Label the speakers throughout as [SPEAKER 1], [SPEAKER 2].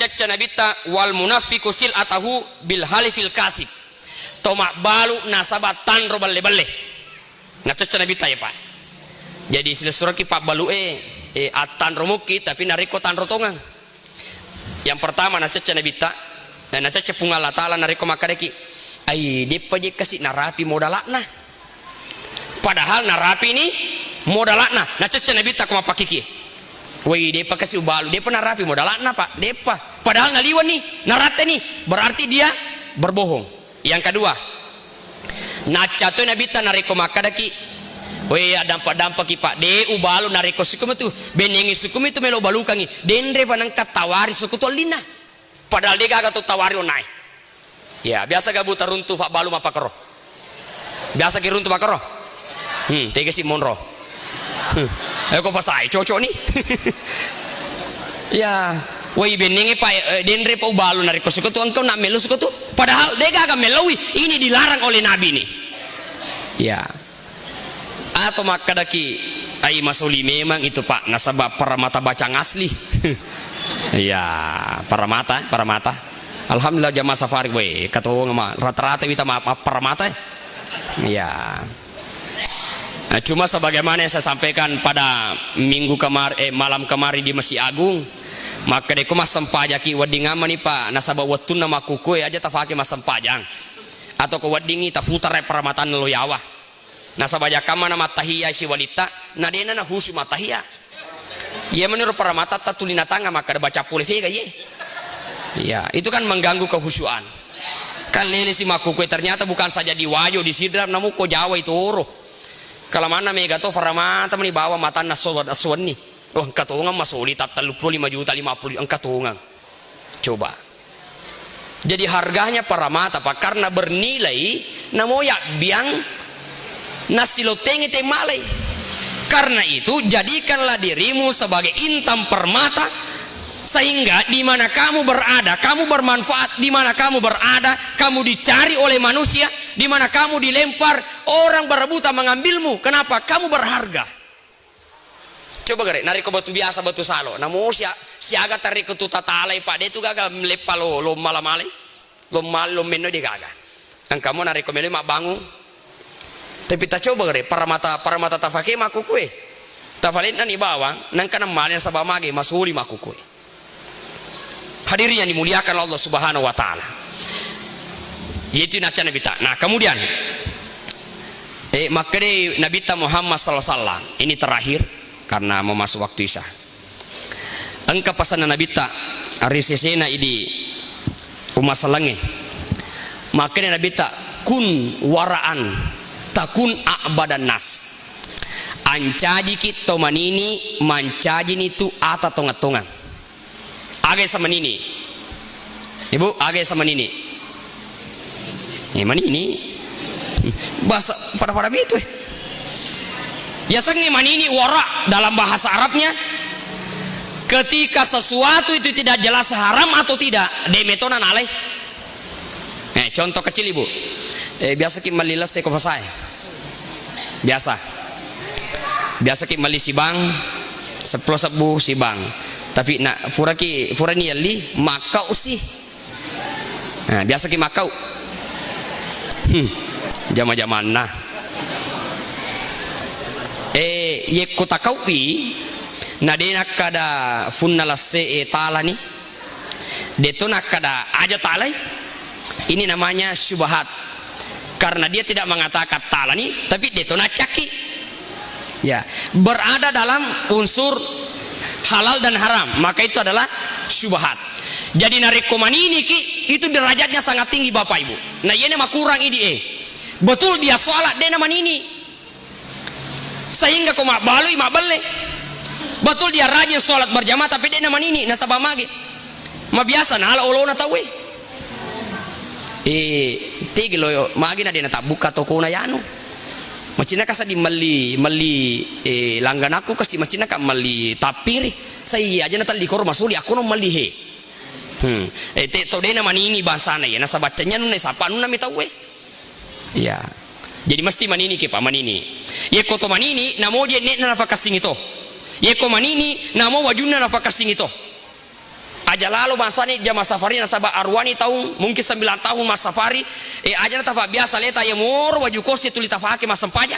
[SPEAKER 1] cecca nabita wal munafiqu sil'atahu bil halifil kasib tomak balu nasabat tanro balle-balle na cecca nabita ya Pak. Jadi sila surah ki Pak balu atan romuki tapi nariko tanro tongang. Yang pertama na cecca nabita dan na cecca pungala taala nariko makadeki ai depa je kasih narapi modalakna. Padahal narapi ini modalakna na cecca nabita kuma pakiki. Woi depa kasih balu depa narapi modalakna Pak depa. Padahal naliwan nih narate nih berarti dia berbohong. Yang kedua nacato nabita nariko makadeki woi dampak ki Pak de ubalu nariko sukum itu benengi sukum itu melo balukangi dendre panangkat tawari suku to lina padahal dia gak tuh tawari onai ya biasa gak buta runtuh Pak balu apa kero biasa ki runtuh pak kero tega si monro kok pasai cocok nih ya woi benengi Pak dendre pa ubalu nariko suku to engkau nak melu suku to padahal dia gak melawi ini dilarang oleh Nabi nih ya. Atau makadaki ai masuli memang itu Pak nasabab para mata baca asli ya para mata alhamdulillah jamaah safari we kata rata-rata kita maaf para mata ya. Nah, cuma sebagaimana yang saya sampaikan pada minggu malam kemarin di Masjid Agung maka deku mas sempajaki wadingama nih Pak nasabab watun nama kuku aja tafaki mas sempajang atau ke wadingi tafutar para mata loyawa. Nah sabaja kama nama tahiyya si walita nadena na husu matahiyya ya menurut para mata tatulina tanga maka baca pulih vega ye ya itu kan mengganggu kehusuan kan lele si makukwe ternyata bukan saja di wayo di sidra namu ko Jawa itu oro kalau mana mega to para mata meni bawa mata nasawad aswan nih oh katungan masuli tat 35 juta 50 katungan coba jadi harganya para mata Pak karena bernilai namo ya biang nasiloteng itu malai karena itu jadikanlah dirimu sebagai intan permata sehingga di mana kamu berada kamu bermanfaat di mana kamu berada kamu dicari oleh manusia di mana kamu dilempar orang berebutan mengambilmu kenapa kamu berharga coba gere nariko batu biasa batu salo namo siaga tariko tu tatalai Pak dia itu gagal melepa lo malamale lo meno dia gagal kan kamu nariko mele mak bangun tapi tak coba gere para mata tafake maku kue tafalit nani bawang nang kana malin sabah mage masuli maku kue hadirin yang dimuliakan Allah Subhanahu wa taala yaitu naca nabita. Nah kemudian makanya nabita Muhammad sallallahu alaihi wasallam ini terakhir karena mau masuk waktu isya engka pasan nabita arisesena idi umasalange makanya nabita kun waraan takun a'badan nas ancaji kita manini mancaji itu ata tonga-tonga age sama nini ibu age sama nini manini bahasa pada itu biasanya manini wara dalam bahasa Arabnya ketika sesuatu itu tidak jelas haram atau tidak demetonan alaih contoh kecil ibu biasa kita melilas seko pasai biasa kita meli si bang 10 sebu si bang tapi nak fura ni yali makau sih nah biasa kita makau jama-jaman nah ye kota kaupi nadena kada funnalase tala ni detona kada aja talai ini namanya syubhat karena dia tidak mengatakan talani tapi detona caki ya berada dalam unsur halal dan haram maka itu adalah syubhat jadi narikoman ini itu derajatnya sangat tinggi Bapak Ibu nah ini mah kurang ini betul dia sholat dia nama ini sehingga kau mak balu mak bale betul dia rajin sholat berjamaah tapi dia nama ini nasabah mage mah biasa nah ala olona tahu tigi loyo magi na din tak buka toko na yano macina kasa di mali langgan aku kasi macina ka mali tapiri saya aja natal di kor masuli aku no mali he to de na manini bahasa na ya nasa bacanya nun sapa nun nami tahu ya jadi mesti manini ke Pak manini ye koto manini namo je ne na fakasing ito ye ko manini namo wajuna na fakasing ito aja lalu masa ni jama safari nasaba arwani tahun mungkin 9 tahun mas safari aja na tafa biasa leta ya mur waju kosi tuli tafake mas sempaja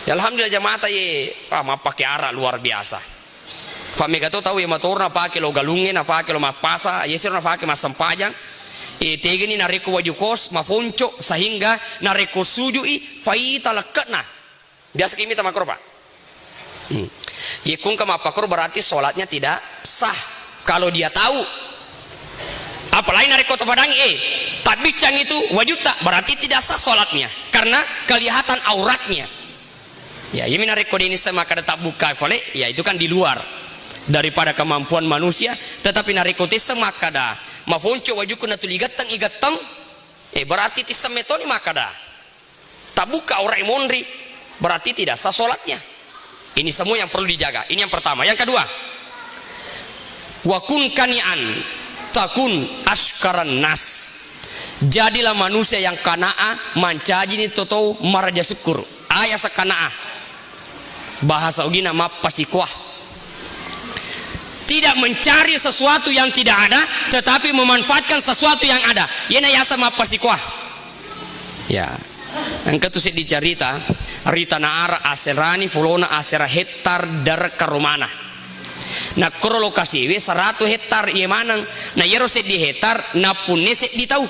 [SPEAKER 1] ya alhamdulillah jamaah ye ma pakai arah luar biasa famega to tahu ya motor na pakai lo galungin na pakai lo mapasa yesir na pakai mas sempaja tegeni na reko waju kos mafonco sehingga na reko sujui faita lekatna biasa kimi ta makro pak Yekung kemapakor berarti sholatnya tidak sah kalau dia tahu. Apalagi dari kota Padang tapi cang itu wajuta berarti tidak sah sholatnya karena kelihatan auratnya. Ya, ini dari kode ini sama kada tak buka boleh. Ya itu kan di luar daripada kemampuan manusia. Tetapi dari kode sama kada mafonco wajuku natuligatang igatang. Berarti tisametoni makada. Tak buka aurat mondri berarti tidak sah sholatnya. Ini semua yang perlu dijaga. Ini yang pertama. Yang kedua, wakun kanian takun askaran nas. Jadilah manusia yang kanaa mancaji ni toto maraja syukur. Ayah sekanaa. Bahasa ugina mapasikuah. Tidak mencari sesuatu yang tidak ada, tetapi memanfaatkan sesuatu yang ada. Yana yasa mapasikuah. Ya. Angka tu dicerita Rita naara aserani fulona asera hektar dar karumana. Na koro lokasi we 100 hektar ye manang na yero set di hektar na punne set di tahu.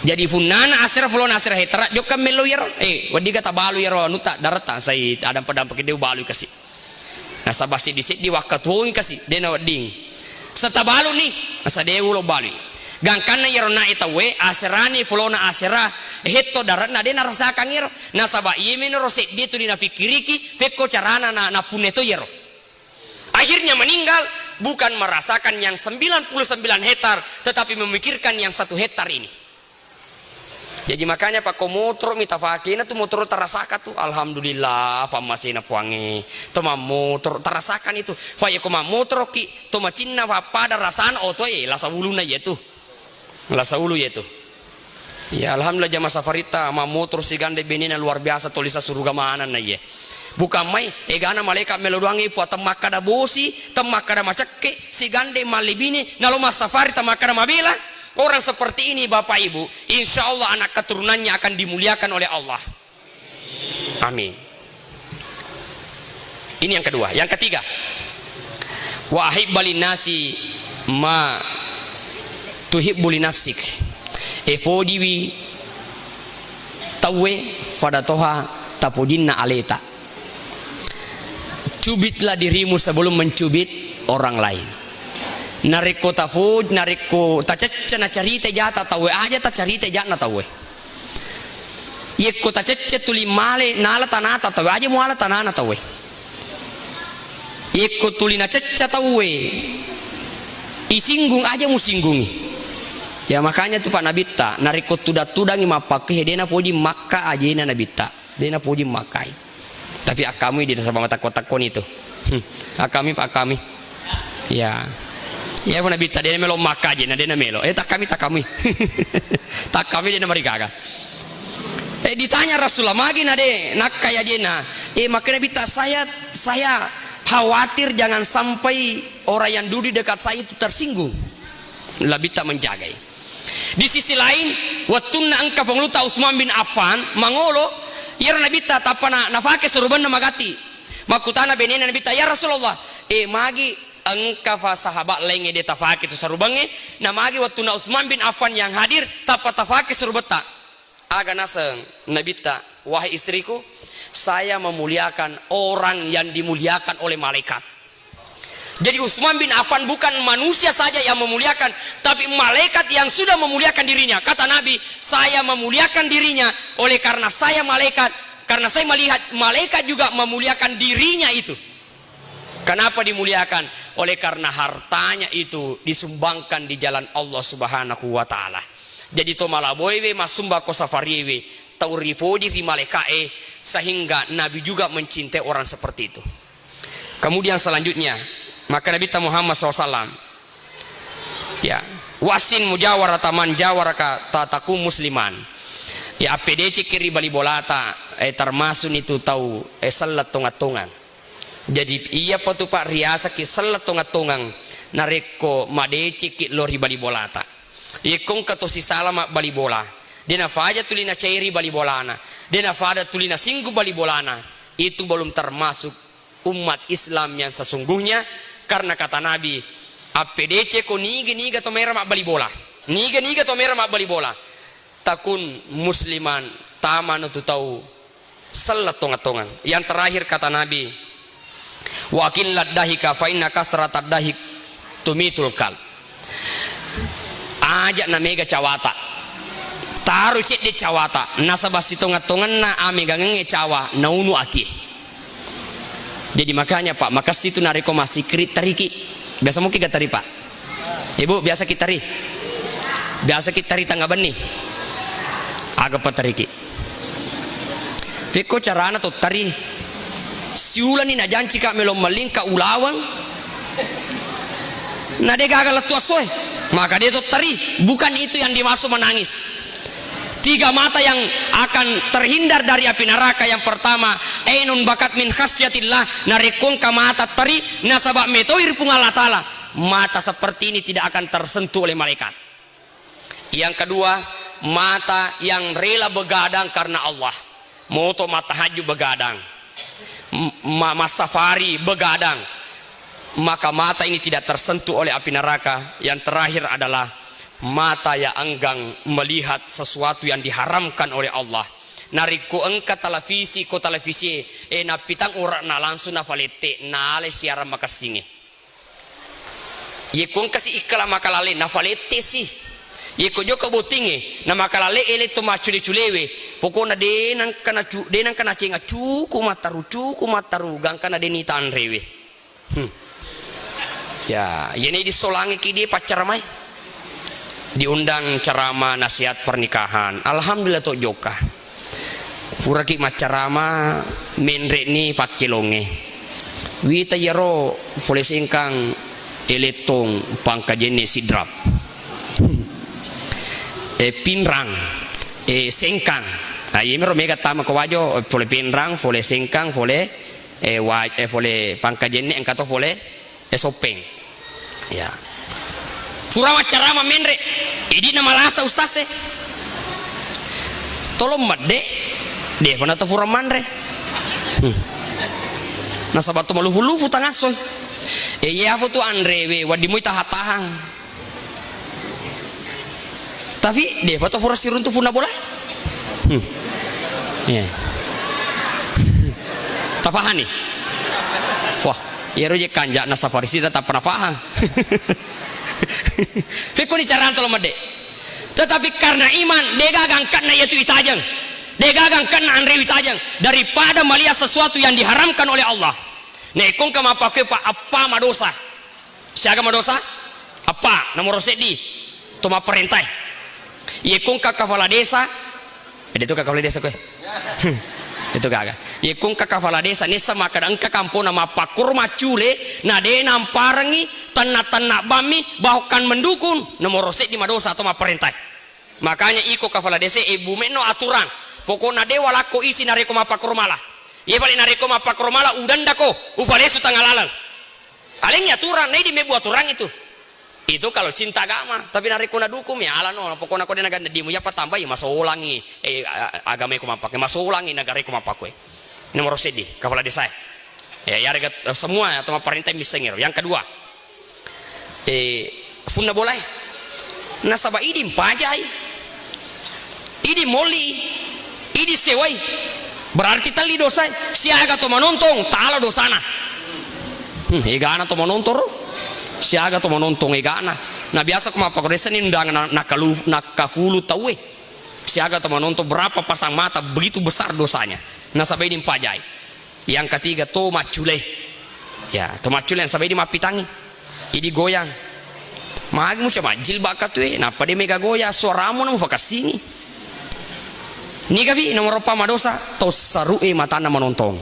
[SPEAKER 1] Jadi funana asera fulona asera hektar joka melo yero wadi kata balu yero nuta darata sai adam padam pakai deu balu kasih. Na sabasi di set di wakatuin kasih dena wading. Setabalu nih asa deu lo balu. Gangkana yero na itawe aserani fulona asera hetto darat na dena rasakan yero nasaba yemin roset dia tu dina fikiriki peko carana na puneto yero akhirnya meninggal bukan merasakan yang 99 hektar tetapi memikirkan yang 1 hektar ini. Jadi makanya pak komotro mitafakina tu motor terasakan tu alhamdulillah apa masih na puangi toma motor terasakan itu fa ya koma motor ki toma cinna apa pada rasaan oto lasa uluna yetu lasa ulu yetu. Ya alhamdulillah jamaah safarita ma motor si gande benina luar biasa tolisa suruga mana na ye. Bukan mai gana malaikat meloduangi pu tamakada bosi tamakada macakke si gande malibini nalo mas safari tamakada mabila. Orang seperti ini Bapak Ibu, insya Allah anak keturunannya akan dimuliakan oleh Allah. Amin. Ini yang kedua. Yang ketiga, wa ahibbalin nasi ma tuhibbu li nafsik efodiwi tawe fadatoha tapodinna aleta. Cubitlah dirimu sebelum mencubit orang lain. Nariko tafud nariko tacecca na carita jata tawe aja ta carita jana tawe. Yekko tacecca tuli male nala tanata tawe aja muala tanana tawe. Yekko tuli na cecca tawe isinggung aja musinggungi. Ya makanya tuh Pak Nabita nariko tudangi mapake dena poji makka aja Nabita dena poji makai. Tapi akami di sama takon itu. Akami Pak kami. Ya. Ya Pak Nabita dena melo makka aja dena melo. Tak kami. Tak kami dena mereka. Ditanya Rasulullah magi nade nakkai aja na. Maka Nabita saya khawatir jangan sampai orang yang duduk dekat saya itu tersinggung. Labita menjaga. Di sisi lain, watunna angka pengluta Utsman bin Affan mangolo, ya Nabita tapana nafake suruban na magati. Makutana benena Nabita ya Rasulullah, magi angka fa sahabat lenge de tafake tu sarubange, na magi watunna Utsman bin Affan yang hadir tapa tafake surubeta. Aga naseng Nabita, wahai istriku, saya memuliakan orang yang dimuliakan oleh malaikat. Jadi Utsman bin Affan bukan manusia saja yang memuliakan, tapi malaikat yang sudah memuliakan dirinya. Kata Nabi, saya memuliakan dirinya oleh karena saya malaikat, karena saya melihat malaikat juga memuliakan dirinya itu. Kenapa dimuliakan? Oleh karena hartanya itu disumbangkan di jalan Allah Subhanahu wa taala. Jadi to malaboywe masumba ko safariwe taurifodi di malaikae sehingga Nabi juga mencintai orang seperti itu. Kemudian selanjutnya maka Nabi Muhammad SAW ya wasin mujawarata man jawaraka tataku musliman ya APDC kiri bali bolata termasuk itu tahu salat tongat-tongan. Jadi iya patu Pak riasa ki salat tongat-tongan nareko madece ki lori bali bolata ikong kato si salama bali bola dena faja tulina cairi bali bolana dena fada tulina singgu bali bolana itu belum termasuk umat Islam yang sesungguhnya karena kata Nabi APDC ko niga to mera mak bali bola niga to mera mak bali bola takun musliman taman tu tahu salat tongan-tongan. Yang terakhir kata Nabi wakillat dahika fa inna kasratad dahik tumitul kal ajak na mega cawata taruh cek di cawata nasabah si tongan-tongan na amega ngenge cawa naunu ati. Jadi makanya Pak makasih itu nariko masih krit tariki biasa mungkin gak tari Pak Ibu biasa kita tari tangga benih agak patariki Fiko carana to tari siula ni na janci ka melom maling ka ulawang na de gagal tua soe maka dia to tari bukan itu yang dimaksud menangis. 3 mata yang akan terhindar dari api neraka yang pertama ainun bakat min khasyatillah narikung ka mata tari nasabak metoir pung Allah taala mata seperti ini tidak akan tersentuh oleh malaikat. Yang kedua mata yang rela begadang karena Allah moto mata haju begadang mas safari begadang maka mata ini tidak tersentuh oleh api neraka. Yang terakhir adalah mata yang enggang melihat sesuatu yang diharamkan oleh Allah nariko engka televisi ko televisi na pitang ora na langsung na falete na ale siaran makasinge ye kung kasi ikala makalale na falete si ye ko joko botinge na makalale ele to macule-culewe pokona denan kana cenga cuku mataru gang kana denitan rewe ya yene disolangi ki dia pacar mai diundang ceramah nasihat pernikahan alhamdulillah to joka puraki macarama menre ni pakilonge wita yaro fole singkang eletong pangkajene sidrap pinrang sengkang yemero mega tama ko wajo fole pinrang fole sengkang fole fole pangkajene engkato fole sopeng ya Furawa carama menre idi na malasa ustase tolong madde de pana to furaman re na sabato malufu-lufu tangasoy ya apa tu andrewe wadimu tahang tapi de pato fura siruntu funa bola ya tapahani wah ya roje kanja na safari sita tak pernah paham Fikuni caraan tolong made. Tetapi karena iman degagang karena yaitu itajang. Degagang karena andre itajang daripada melihat sesuatu yang diharamkan oleh Allah. Nekong kama pakai pak apa madosa. Siaga madosa? Apa? Nomor sedi. Toma perintah. Yekong ka kepala desa. Itu ka kepala desa kowe. Itu kagak ye kung ka kepala desa ni sama kadang ka kampung nama pakur macule na de namparangi tanah bami bahkan mendukung nomor rosek di madosa atau ma perintah makanya iko kepala desa ibu meno aturan pokoknya dewa lako isi nareko ma pakur malah ye balik nareko ma pakur malah udan dako upale su tangalalang aleng aturan nei di mebu aturan itu kalau cinta agama tapi nariko na dukum ya ala no pokoknya ko na ganda di mo ya patambay masaulangi agama ko mapake masaulangi negara ko mapakwe nomor sedi kepala desa ya harga semua atau perintah misengero. Yang kedua funda boleh nasaba idi pajai idi moli idi sewai berarti tali dosa siaga to manontong tala dosana egana to manontoro siaga to manontong egana nah biasa kuma pakodesa ni undangan nakafulu tawe siaga to manontong berapa pasang mata begitu besar dosanya nah sampai ini pajai. Yang ketiga to macule ya to macule sampai ini mapitangi ini goyang magi mu coba jilbaka tu nah pada mega goya suaramu namu fakasini ni kavi nomor apa madosa to sarue matana manontong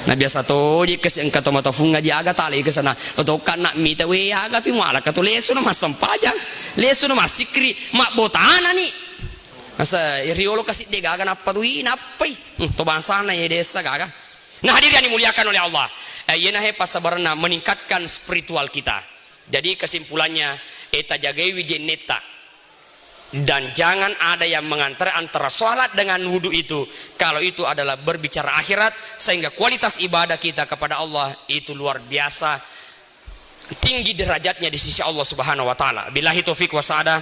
[SPEAKER 1] nah biasa to di kes engka to mata funga di aga tali ke sana to kana mita we aga pi mala ka to lesu na masampajang lesu na masikri mak botana ni masa riolo kasih de gaga napa tu napai to bangsa na ye desa gaga Nah hadirin yang dimuliakan oleh Allah, yeuna pas sabarna meningkatkan spiritual kita. Jadi kesimpulannya eta jagai wijen neta. Dan jangan ada yang mengantar antara sholat dengan wudhu itu, kalau itu adalah berbicara akhirat, sehingga kualitas ibadah kita kepada Allah itu luar biasa tinggi derajatnya di sisi Allah Subhanahu wa taala. Billahi taufik wa sa'adah.